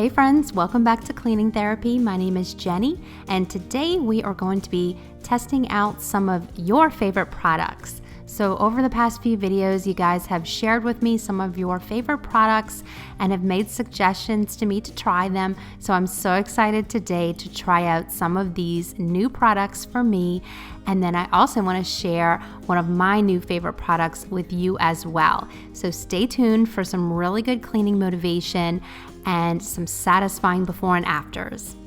Hey friends, welcome back to Cleaning Therapy. My name is Jenny, and today we are going to be testing out some of your favorite products. So over the past few videos, you guys have shared with me some of your favorite products and have made suggestions to me to try them. So I'm so excited today to try out some of these new products for me. And then I also want to share one of my new favorite products with you as well. So stay tuned for some really good cleaning motivation and some satisfying before and afters.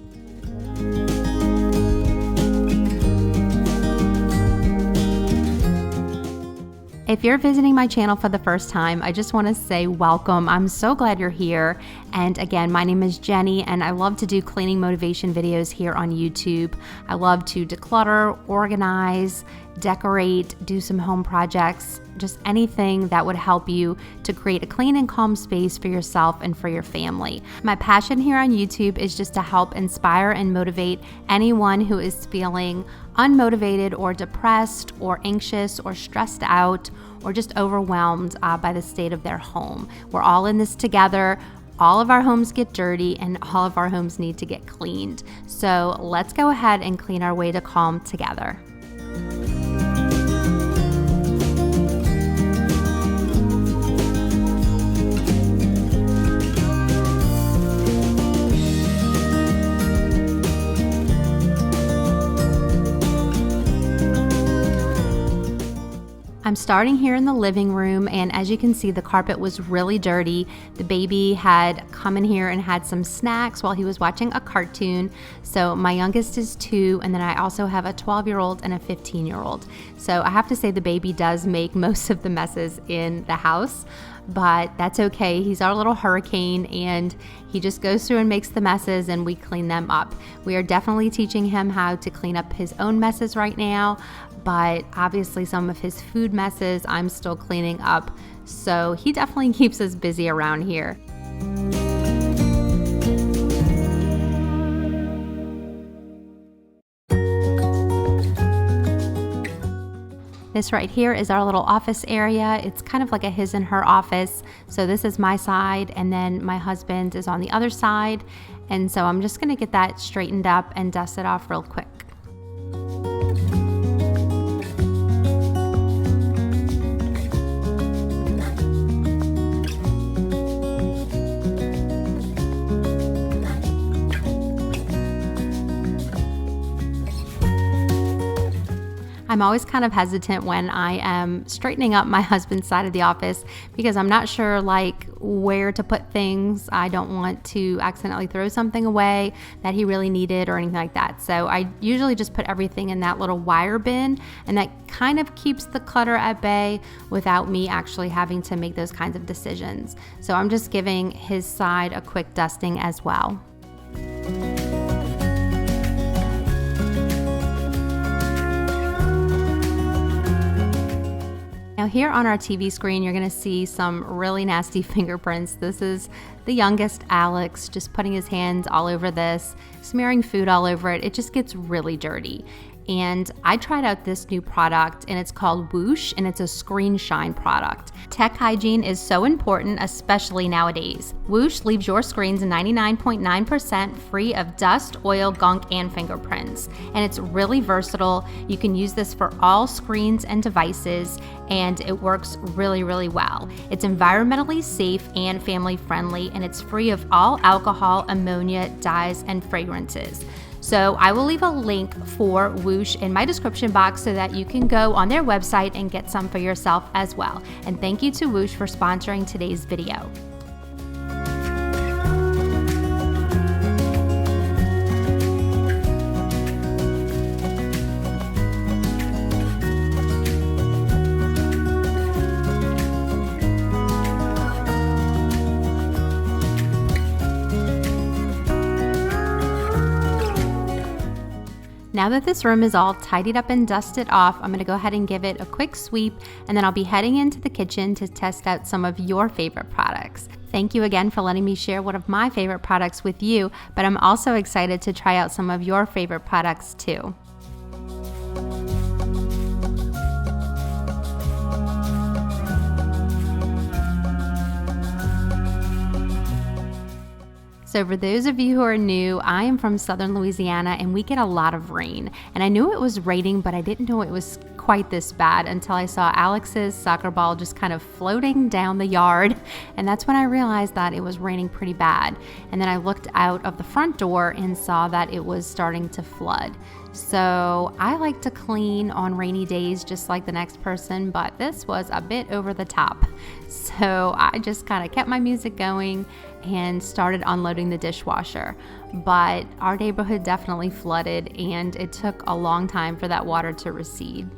If you're visiting my channel for the first time, I just want to say welcome. I'm so glad you're here. And again, my name is Jenny, and I love to do cleaning motivation videos here on YouTube. I love to declutter, organize, decorate, do some home projects, just anything that would help you to create a clean and calm space for yourself and for your family. My passion here on YouTube is just to help inspire and motivate anyone who is feeling unmotivated or depressed or anxious or stressed out or just overwhelmed by the state of their home. We're all in this together. All of our homes get dirty and all of our homes need to get cleaned. So let's go ahead and clean our way to calm together. I'm starting here in the living room, and as you can see, the carpet was really dirty. The baby had come in here and had some snacks while he was watching a cartoon. So my youngest is 2, and then I also have a 12-year-old and a 15-year-old. So I have to say the baby does make most of the messes in the house, but that's okay. He's our little hurricane, and he just goes through and makes the messes, and we clean them up. We are definitely teaching him how to clean up his own messes right now, but obviously some of his food messes I'm still cleaning up. So he definitely keeps us busy around here. This right here is our little office area. It's kind of like a his and her office. So this is my side, and then my husband is on the other side. And so I'm just gonna get that straightened up and dust it off real quick. I'm always kind of hesitant when I am straightening up my husband's side of the office because I'm not sure where to put things. I don't want to accidentally throw something away that he really needed or anything like that. So I usually just put everything in that little wire bin, and that kind of keeps the clutter at bay without me actually having to make those kinds of decisions. So I'm just giving his side a quick dusting as well. Now here on our TV screen, you're gonna see some really nasty fingerprints. This is the youngest, Alex, just putting his hands all over this, smearing food all over it. It just gets really dirty. And I tried out this new product, and it's called WHOOSH, and it's a screen shine product. Tech hygiene is so important, especially nowadays. WHOOSH leaves your screens 99.9% free of dust, oil, gunk, and fingerprints. And it's really versatile. You can use this for all screens and devices, and it works really, really well. It's environmentally safe and family friendly, and it's free of all alcohol, ammonia, dyes, and fragrances. So I will leave a link for WHOOSH in my description box so that you can go on their website and get some for yourself as well. And thank you to WHOOSH for sponsoring today's video. Now that this room is all tidied up and dusted off, I'm going to go ahead and give it a quick sweep, and then I'll be heading into the kitchen to test out some of your favorite products. Thank you again for letting me share one of my favorite products with you, but I'm also excited to try out some of your favorite products too. So for those of you who are new, I am from Southern Louisiana and we get a lot of rain. And I knew it was raining, but I didn't know it was quite this bad until I saw Alex's soccer ball just kind of floating down the yard. And that's when I realized that it was raining pretty bad. And then I looked out of the front door and saw that it was starting to flood. So I like to clean on rainy days just like the next person, but this was a bit over the top. So I just kind of kept my music going and started unloading the dishwasher. But our neighborhood definitely flooded and it took a long time for that water to recede.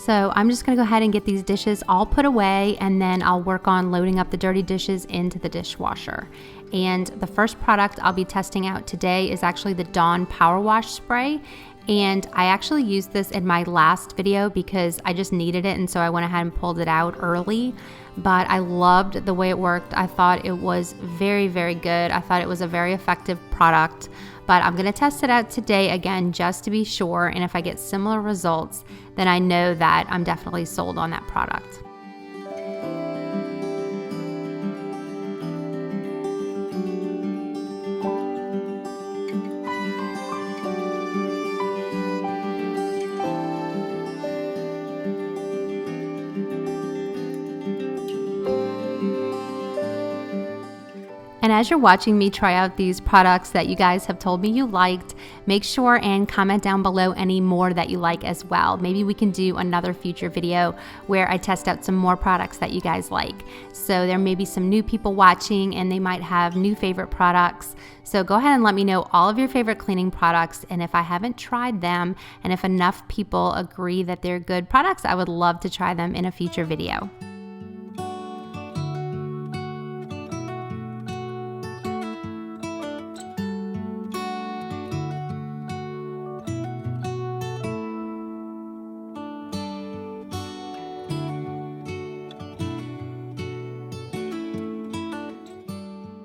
So I'm just gonna go ahead and get these dishes all put away, and then I'll work on loading up the dirty dishes into the dishwasher. And the first product I'll be testing out today is actually the Dawn Power Wash Spray. And I actually used this in my last video because I just needed it, and so I went ahead and pulled it out early. But I loved the way it worked. I thought it was very, very good. I thought it was a very effective product. But I'm going to test it out today again just to be sure, and if I get similar results, then I know that I'm definitely sold on that product. And as you're watching me try out these products that you guys have told me you liked, make sure and comment down below any more that you like as well. Maybe we can do another future video where I test out some more products that you guys like. So there may be some new people watching and they might have new favorite products. So go ahead and let me know all of your favorite cleaning products, and if I haven't tried them and if enough people agree that they're good products, I would love to try them in a future video.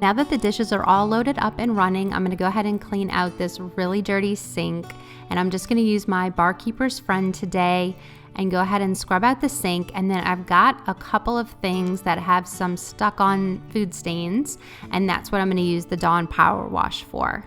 Now that the dishes are all loaded up and running, I'm going to go ahead and clean out this really dirty sink, and I'm just going to use my barkeeper's friend today and go ahead and scrub out the sink. And then I've got a couple of things that have some stuck on food stains, and that's what I'm going to use the Dawn Power Wash for.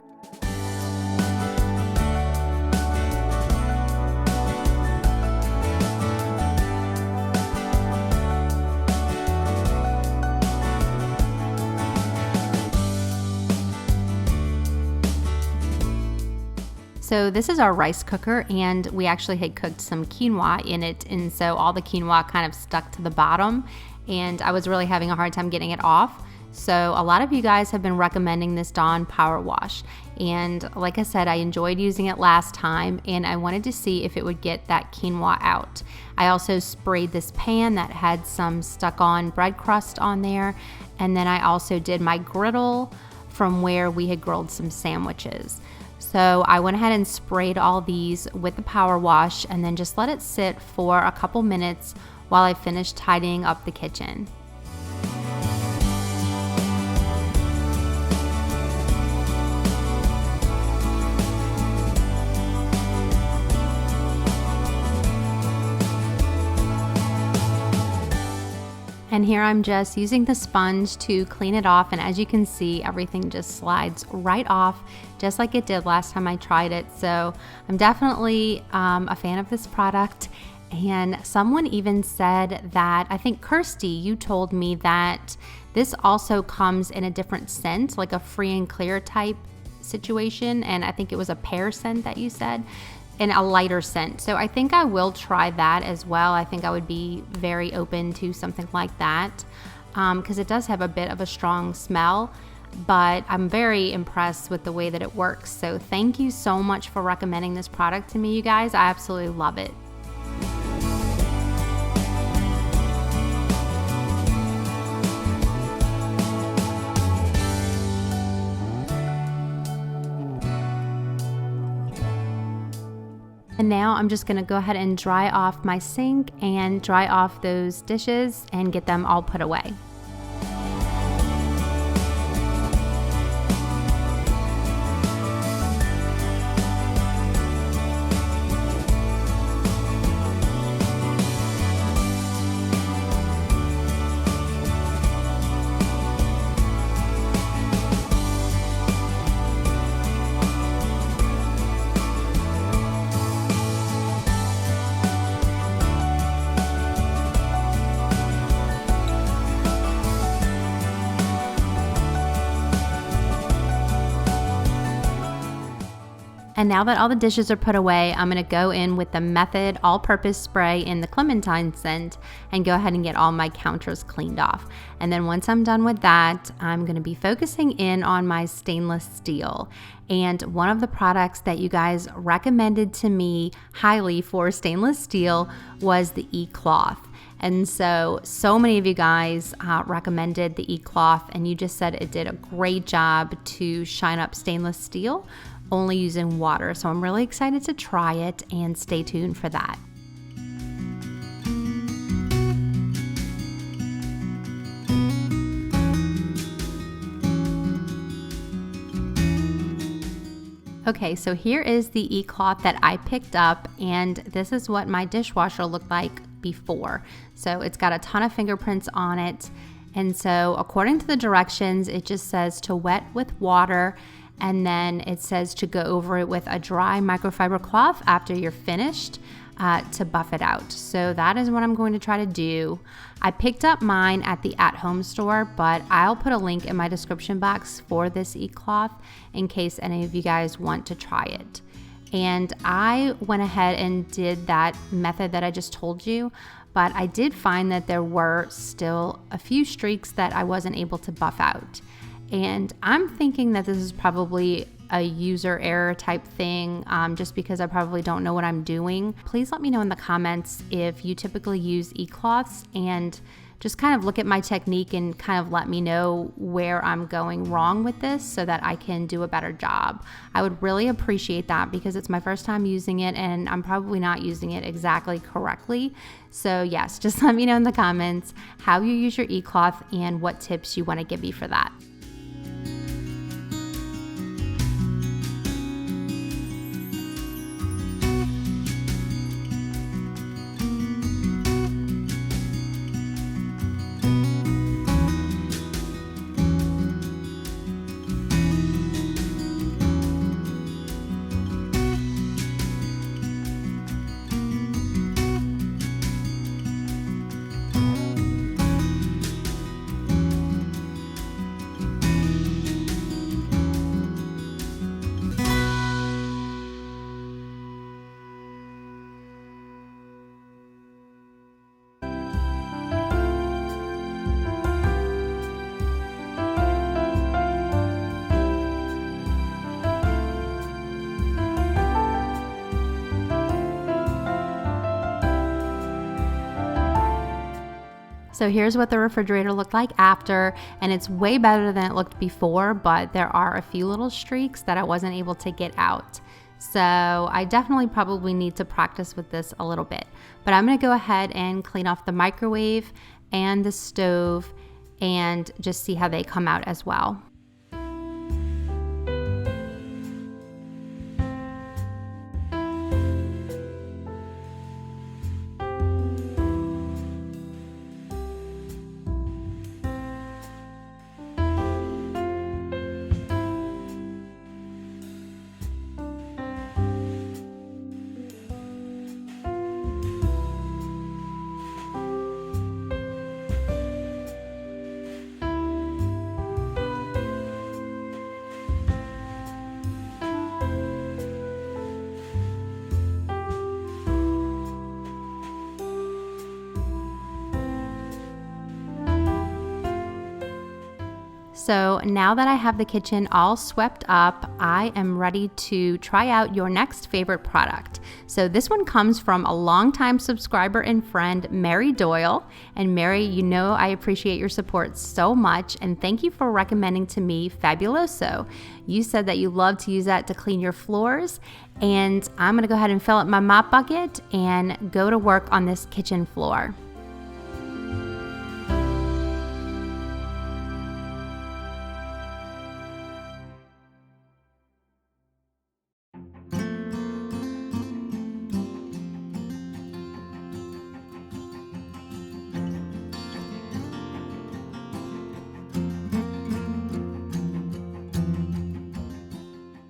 So this is our rice cooker, and we actually had cooked some quinoa in it, and so all the quinoa kind of stuck to the bottom, and I was really having a hard time getting it off. So a lot of you guys have been recommending this Dawn Power Wash, and like I said, I enjoyed using it last time, and I wanted to see if it would get that quinoa out. I also sprayed this pan that had some stuck on bread crust on there, and then I also did my griddle from where we had grilled some sandwiches. So I went ahead and sprayed all these with the power wash and then just let it sit for a couple minutes while I finished tidying up the kitchen. And here I'm just using the sponge to clean it off, and as you can see, everything just slides right off just like it did last time I tried it. So I'm definitely a fan of this product. And someone even said that, I think Kirsty, you told me that this also comes in a different scent, like a free and clear type situation, and I think it was a pear scent that you said, and a lighter scent. So I think I will try that as well. I think I would be very open to something like that because it does have a bit of a strong smell, but I'm very impressed with the way that it works. So thank you so much for recommending this product to me, you guys. I absolutely love it. And now I'm just gonna go ahead and dry off my sink and dry off those dishes and get them all put away. And now that all the dishes are put away, I'm gonna go in with the Method all-purpose spray in the clementine scent and go ahead and get all my counters cleaned off. And then once I'm done with that, I'm gonna be focusing in on my stainless steel. And one of the products that you guys recommended to me highly for stainless steel was the e-cloth. And so many of you guys recommended the e-cloth, and you just said it did a great job to shine up stainless steel, only using water. So I'm really excited to try it, and stay tuned for that. Okay, so here is the e-cloth that I picked up, and this is what my dishwasher looked like before. So it's got a ton of fingerprints on it. And so according to the directions, it just says to wet with water, and then it says to go over it with a dry microfiber cloth after you're finished to buff it out. So that is what I'm going to try to do. I picked up mine at the at-home store, but I'll put a link in my description box for this e-cloth in case any of you guys want to try it. And I went ahead and did that method that I just told you, but I did find that there were still a few streaks that I wasn't able to buff out. And I'm thinking that this is probably a user error type thing, just because I probably don't know what I'm doing. Please let me know in the comments if you typically use e-cloths, and just kind of look at my technique and kind of let me know where I'm going wrong with this so that I can do a better job. I would really appreciate that, because it's my first time using it and I'm probably not using it exactly correctly. So yes, just let me know in the comments how you use your e-cloth and what tips you want to give me for that. So here's what the refrigerator looked like after, and it's way better than it looked before, but there are a few little streaks that I wasn't able to get out. So I definitely probably need to practice with this a little bit. But I'm gonna go ahead and clean off the microwave and the stove and just see how they come out as well. So now that I have the kitchen all swept up, I am ready to try out your next favorite product. So this one comes from a longtime subscriber and friend, Mary Doyle. And Mary, you know I appreciate your support so much, and thank you for recommending to me Fabuloso. You said that you love to use that to clean your floors, and I'm gonna go ahead and fill up my mop bucket and go to work on this kitchen floor.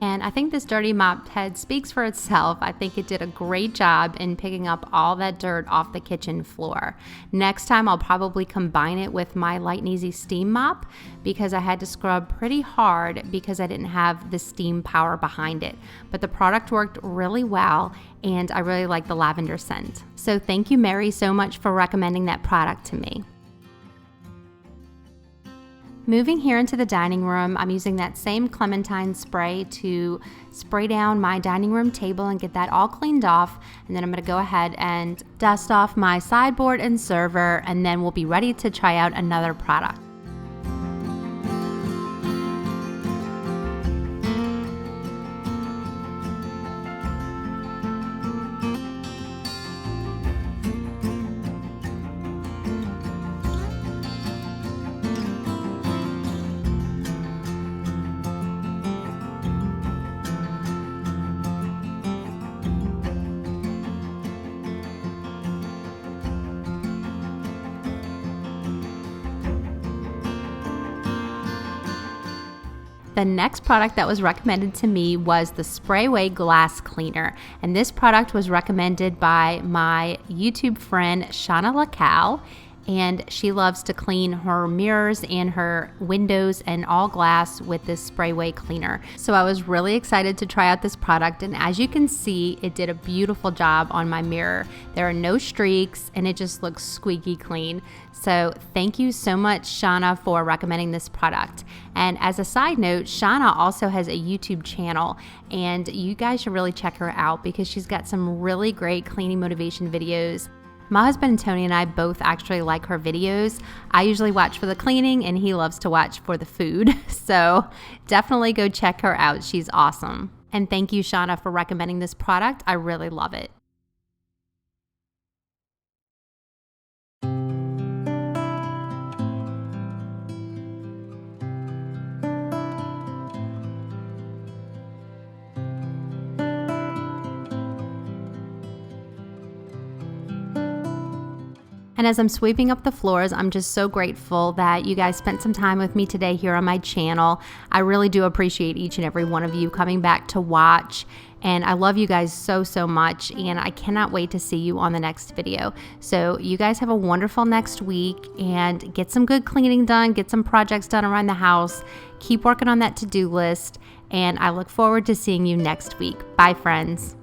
And I think this dirty mop head speaks for itself. I think it did a great job in picking up all that dirt off the kitchen floor. Next time I'll probably combine it with my Light and Easy steam mop because I had to scrub pretty hard because I didn't have the steam power behind it. But the product worked really well, and I really like the lavender scent. So thank you, Mary, so much for recommending that product to me. Moving here into the dining room, I'm using that same Clementine spray to spray down my dining room table and get that all cleaned off. And then I'm going to go ahead and dust off my sideboard and server, and then we'll be ready to try out another product. The next product that was recommended to me was the Sprayway Glass Cleaner, and this product was recommended by my YouTube friend Shauna LaCal, and she loves to clean her mirrors and her windows and all glass with this Sprayway cleaner. So I was really excited to try out this product, and as you can see, it did a beautiful job on my mirror. There are no streaks and it just looks squeaky clean. So thank you so much, Shauna, for recommending this product. And as a side note, Shauna also has a YouTube channel, and you guys should really check her out because she's got some really great cleaning motivation videos. My husband Tony and I both actually like her videos. I usually watch for the cleaning and he loves to watch for the food. So definitely go check her out. She's awesome. And thank you, Shauna, for recommending this product. I really love it. And as I'm sweeping up the floors, I'm just so grateful that you guys spent some time with me today here on my channel. I really do appreciate each and every one of you coming back to watch. And I love you guys so, so much. And I cannot wait to see you on the next video. So you guys have a wonderful next week and get some good cleaning done, get some projects done around the house. Keep working on that to-do list. And I look forward to seeing you next week. Bye, friends.